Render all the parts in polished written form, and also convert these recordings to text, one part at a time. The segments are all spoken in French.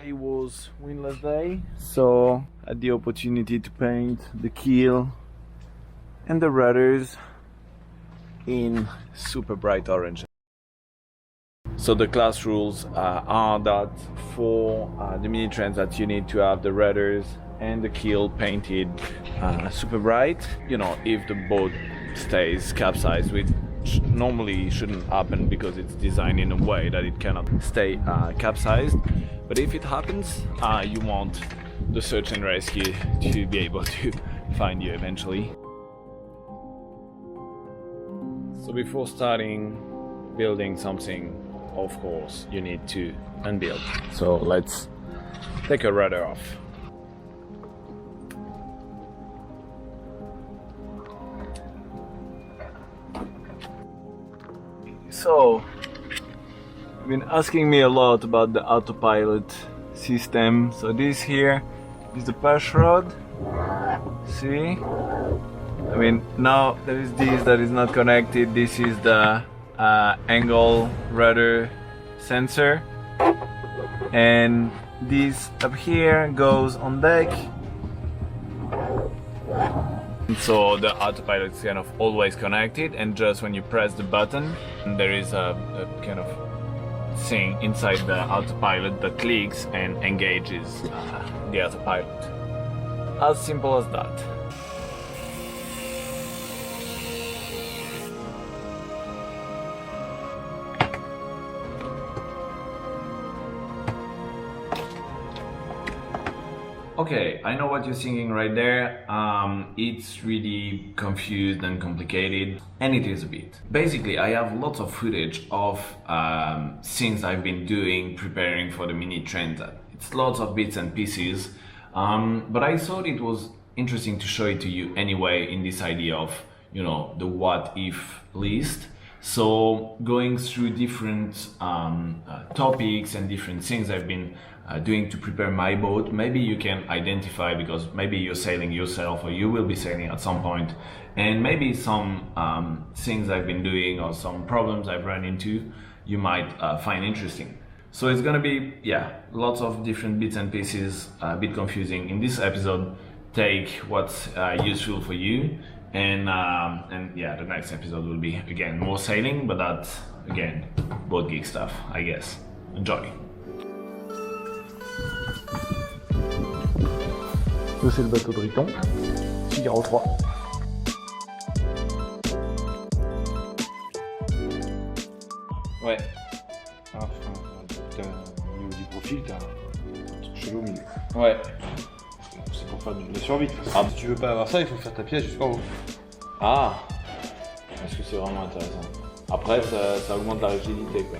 It was windless day, so I had the opportunity to paint the keel and the rudders in super bright orange. So the class rules are that for the mini trends that you need to have the rudders and the keel painted super bright. You know, if the boat stays capsized, which normally shouldn't happen because it's designed in a way that it cannot stay capsized. But if it happens, you want the search and rescue to be able to find you eventually. So before starting building something, of course, you need to unbuild. So let's take a rudder off. So, you've been asking me a lot about the autopilot system. So this here is the push rod. See? I mean, now there is this that is not connected. This is the angle rudder sensor, and this up here goes on deck. So the autopilot is kind of always connected, and just when you press the button, there is a kind of thing inside the autopilot that clicks and engages the autopilot. As simple as that. Okay, I know what you're thinking right there. It's really confused and complicated, and it is a bit. Basically, I have lots of footage of things I've been doing preparing for the mini Transat. It's lots of bits and pieces, but I thought it was interesting to show it to you anyway in this idea of, you know, the what if list. So going through different topics and different things I've been doing to prepare my boat, maybe you can identify, because maybe you're sailing yourself or you will be sailing at some point, and maybe some things I've been doing or some problems I've run into you might find interesting. So it's gonna be, yeah, lots of different bits and pieces, a bit confusing. In this episode, take what's useful for you, and yeah, the next episode will be again more sailing, but that's again boat geek stuff, I guess. Enjoy. Ça c'est le bateau de Riton, Figaro 3. Ouais. Ah, au niveau du profil, t'as un truc chelou au milieu. Ouais. C'est pour faire de la survie. Ah. Si tu veux pas avoir ça, il faut faire ta pièce jusqu'en haut. Ah. Est-ce que c'est vraiment intéressant? Après, ça augmente la rigidité, quoi.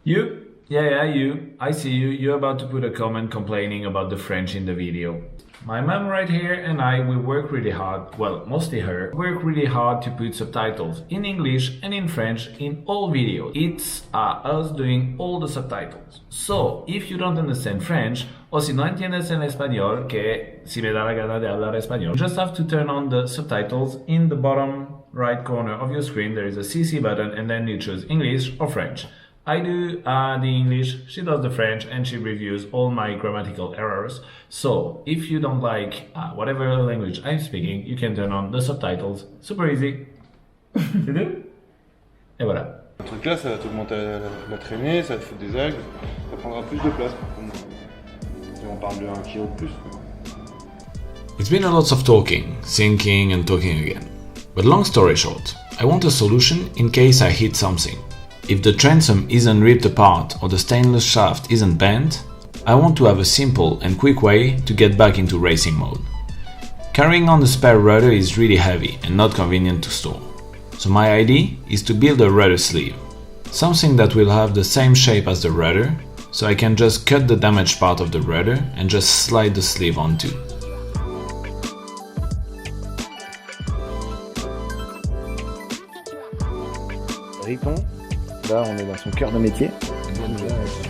You? Yeah, you. I see you. You're about to put a comment complaining about the French in the video. My mom right here and I, we work really hard, well, mostly her, work really hard to put subtitles in English and in French in all videos. It's us doing all the subtitles. So, if you don't understand French, o si no entiendes en español, que si me da la gana de hablar español, you just have to turn on the subtitles in the bottom right corner of your screen. There is a CC button, and then you choose English or French. I do the English, she does the French, and she reviews all my grammatical errors. So, if you don't like whatever language I'm speaking, you can turn on the subtitles. Super easy. C'est tout. Et voilà. Le truc là, ça va t'augmenter la traînée, ça va te foutre des algues, ça prendra plus de place. On parle de 1 kilo de plus. It's been a lot of talking, thinking and talking again. But long story short, I want a solution in case I hit something. If the transom isn't ripped apart or the stainless shaft isn't bent, I want to have a simple and quick way to get back into racing mode. Carrying on the spare rudder is really heavy and not convenient to store. So my idea is to build a rudder sleeve, something that will have the same shape as the rudder, so I can just cut the damaged part of the rudder and just slide the sleeve onto. Riton. Là, on est dans son cœur de métier.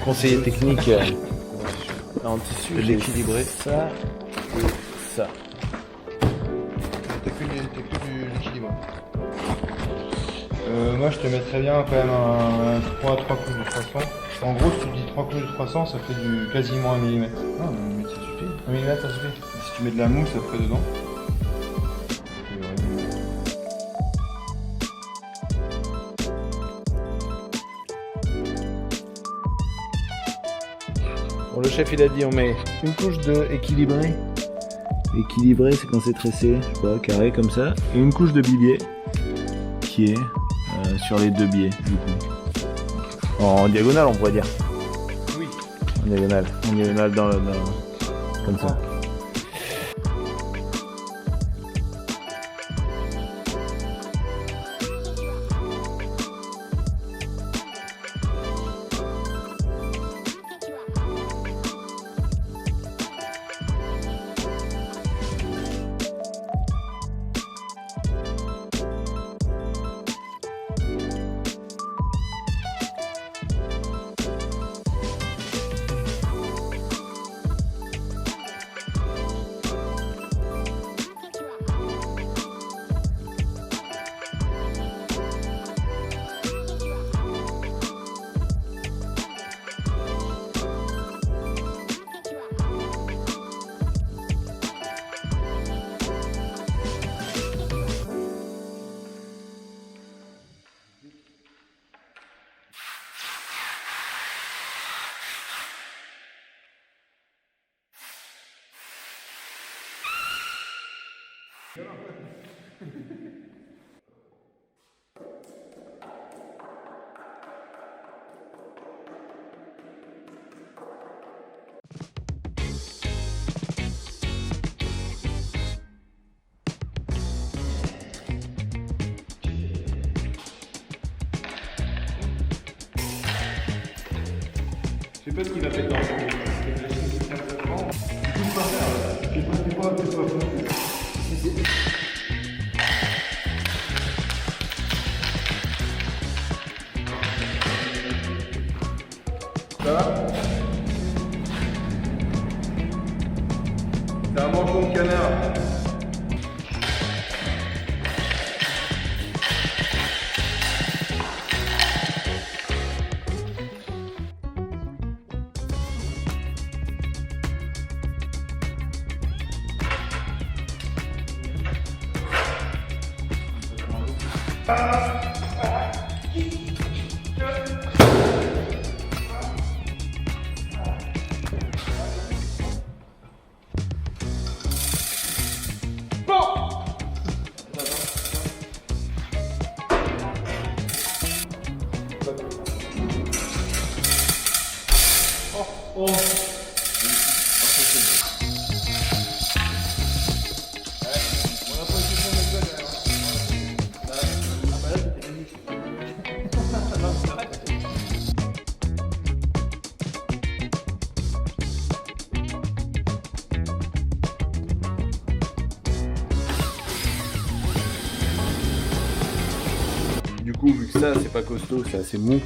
Conseiller technique en tissu, l'équilibrer ça et ça. T'as que l'équilibre. Moi, je te mettrais bien quand même un 3 coups de façon. En gros, si tu dis 3 couches de 300, ça fait du quasiment 1 mm. Non, mais ça suffit. 1 mm, ça suffit. Si tu mets de la mousse après dedans. Bon, le chef il a dit on met une couche de équilibré. Équilibré c'est quand c'est tressé, je sais pas, carré comme ça. Et une couche de bibier qui est sur les 2 biais du coup. En diagonale on pourrait dire. Oui. En diagonale. En diagonale comme ça. Je sais pas ce qu'il a fait dans le Ça va? C'est un manchon de canard. Du coup, vu que ça c'est pas costaud, c'est assez mou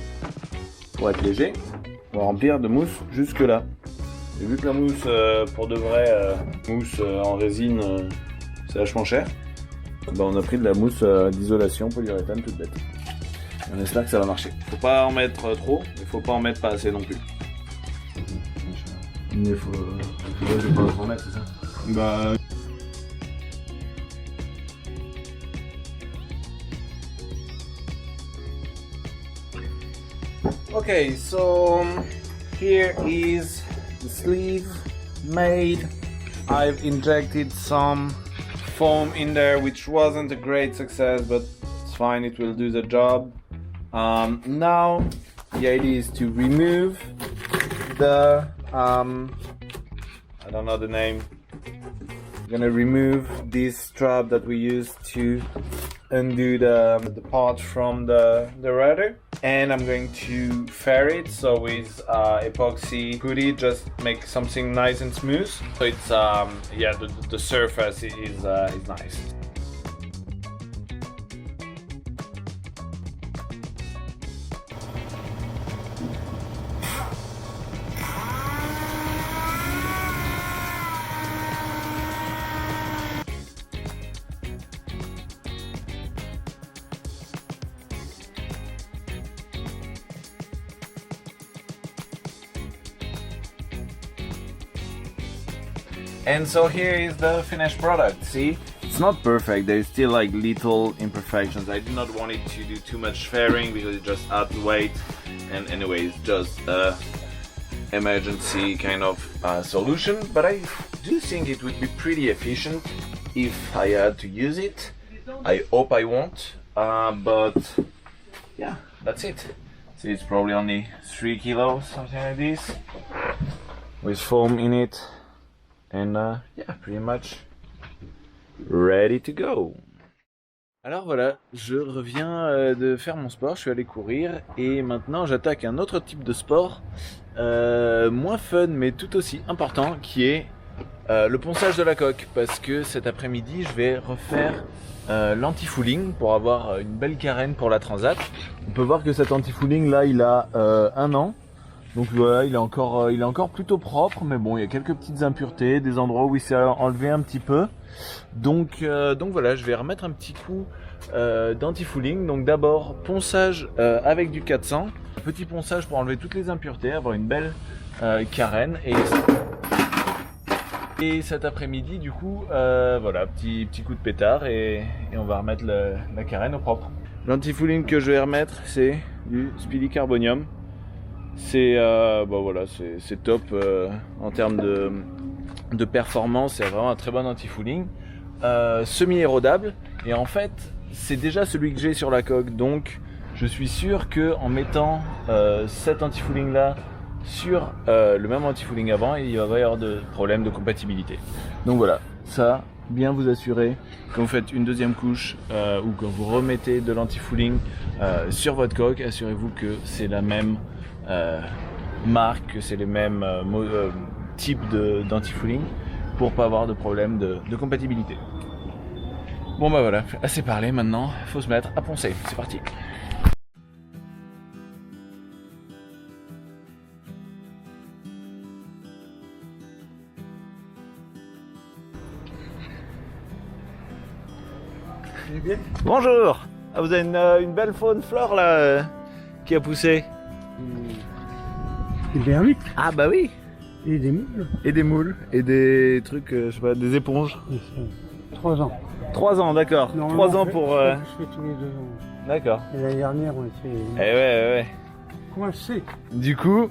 pour être léger, on va remplir de mousse jusque là. Et vu que la mousse, pour de vrai, mousse en résine, c'est vachement cher, ben on a pris de la mousse d'isolation polyuréthane toute bête. Et on espère que ça va marcher. Faut pas en mettre trop, mais faut pas en mettre pas assez non plus. Il faut pas en mettre, c'est ça? Bah. Okay, so here is the sleeve made. I've injected some foam in there, which wasn't a great success, but it's fine, it will do the job. Now the idea is to remove the I don't know the name. I'm gonna remove this strap that we used to undo the part from the rudder, and I'm going to fare it so with epoxy putty, just make something nice and smooth. So it's yeah, the surface is nice. And so here is the finished product. See, it's not perfect. There's still like little imperfections. I did not want it to do too much fairing because it just adds weight. And anyway, it's just emergency kind of solution. But I do think it would be pretty efficient if I had to use it. I hope I won't. But yeah, that's it. See, it's probably only 3 kilos, something like this, with foam in it. And yeah, pretty much ready to go. Alors voilà, je reviens de faire mon sport, je suis allé courir et maintenant j'attaque un autre type de sport moins fun mais tout aussi important qui est le ponçage de la coque, parce que cet après-midi je vais refaire l'anti-fouling pour avoir une belle carène pour la Transat. On peut voir que cet anti-fouling là il a 1 an. Donc voilà, il est encore plutôt propre, mais bon, il y a quelques petites impuretés, des endroits où il s'est enlevé un petit peu. Donc voilà, je vais remettre un petit coup d'anti-fouling. Donc d'abord, ponçage avec du 400. Petit ponçage pour enlever toutes les impuretés, avoir une belle carène. Et cet après-midi, du coup, voilà, petit coup de pétard et on va remettre la carène au propre. L'anti-fouling que je vais remettre, c'est du Speedy Carbonium. C'est voilà, c'est top en termes de performance, c'est vraiment un très bon anti-fouling, semi-érodable, et en fait c'est déjà celui que j'ai sur la coque, donc je suis sûr que en mettant cet anti-fouling là sur le même anti-fouling avant, il va y avoir de problèmes de compatibilité. Donc voilà, ça, bien vous assurer quand vous faites une deuxième couche ou quand vous remettez de l'anti-fouling sur votre coque, assurez-vous que c'est la même marque, que c'est les mêmes types d'anti-fouling pour pas avoir de problème de compatibilité. Bon bah voilà, assez parlé, maintenant faut se mettre à poncer, c'est parti. Bonjour. Ah, vous avez une belle faune flore là qui a poussé. Des berluques Ah bah oui. et des moules. Et des moules. Et des trucs, je sais pas, des éponges. 3 ans. 3 ans, d'accord. 3 ans pour... Je fais tous les 2 ans. D'accord. Et l'année dernière, on était Ouais. coincés. Du coup,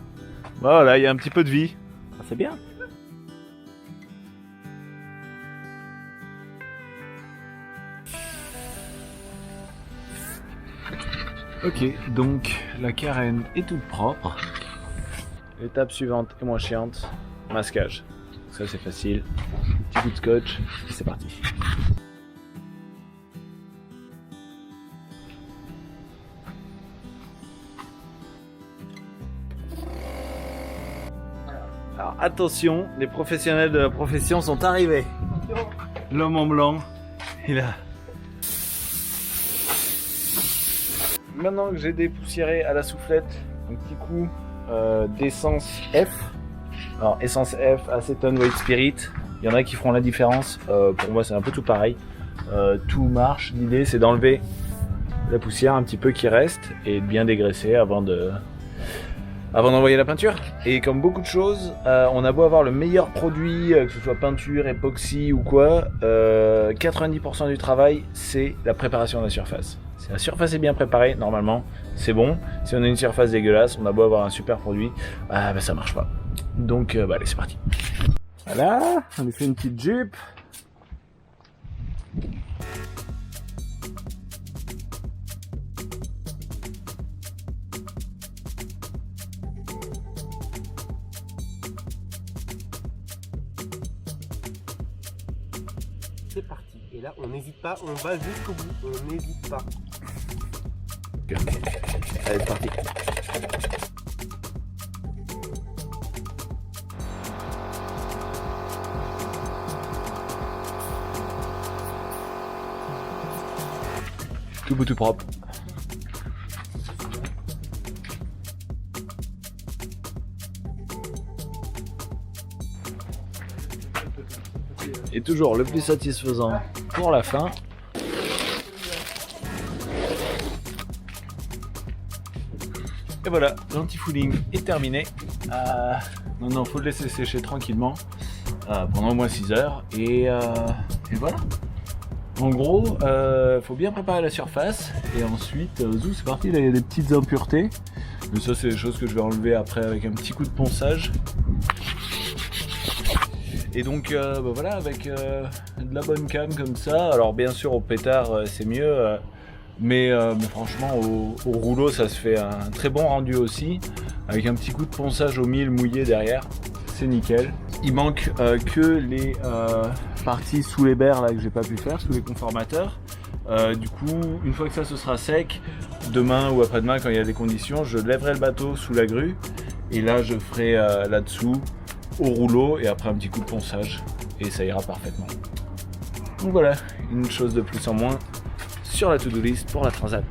voilà, il y a un petit peu de vie. Ah, c'est bien. Ok, donc la carène est toute propre. L'étape suivante est moins chiante, masquage. Ça c'est facile, petit coup de scotch et c'est parti. Alors attention, les professionnels de la profession sont arrivés. L'homme en blanc, il est là. Maintenant que j'ai dépoussiéré à la soufflette, un petit coup d'essence F. Alors essence F, acétone white spirit. Il y en a qui feront la différence. Pour moi c'est un peu tout pareil. Tout marche. L'idée c'est d'enlever la poussière un petit peu qui reste et de bien dégraisser avant d'envoyer la peinture. Et comme beaucoup de choses, on a beau avoir le meilleur produit, que ce soit peinture, époxy ou quoi, 90% du travail c'est la préparation de la surface. Si la surface est bien préparée, normalement c'est bon. Si on a une surface dégueulasse, on a beau avoir un super produit, bah ça marche pas. Donc allez, c'est parti. Voilà, on lui fait une petite jupe. C'est parti. Et là, on n'hésite pas, on va jusqu'au bout. On n'hésite pas. Allez, c'est parti. Tout beau, tout propre. Et toujours le plus satisfaisant pour la fin. Et voilà, l'anti-fouling est terminé. Maintenant, il faut le laisser sécher tranquillement. pendant au moins 6 heures et voilà. En gros, faut bien préparer la surface et ensuite, zou, c'est parti, là il y a des petites impuretés. Mais ça c'est des choses que je vais enlever après avec un petit coup de ponçage. Et donc voilà, avec de la bonne cam comme ça, alors bien sûr au pétard c'est mieux, mais franchement au rouleau ça se fait un très bon rendu aussi, avec un petit coup de ponçage au mil mouillé derrière, c'est nickel. Il manque que les parties sous les berres là que j'ai pas pu faire, sous les conformateurs. Du coup, une fois que ça ce sera sec, demain ou après-demain quand il y a des conditions, je lèverai le bateau sous la grue et là je ferai là-dessous au rouleau et après un petit coup de ponçage et ça ira parfaitement. Donc voilà, une chose de plus en moins sur la to-do list pour la Transat.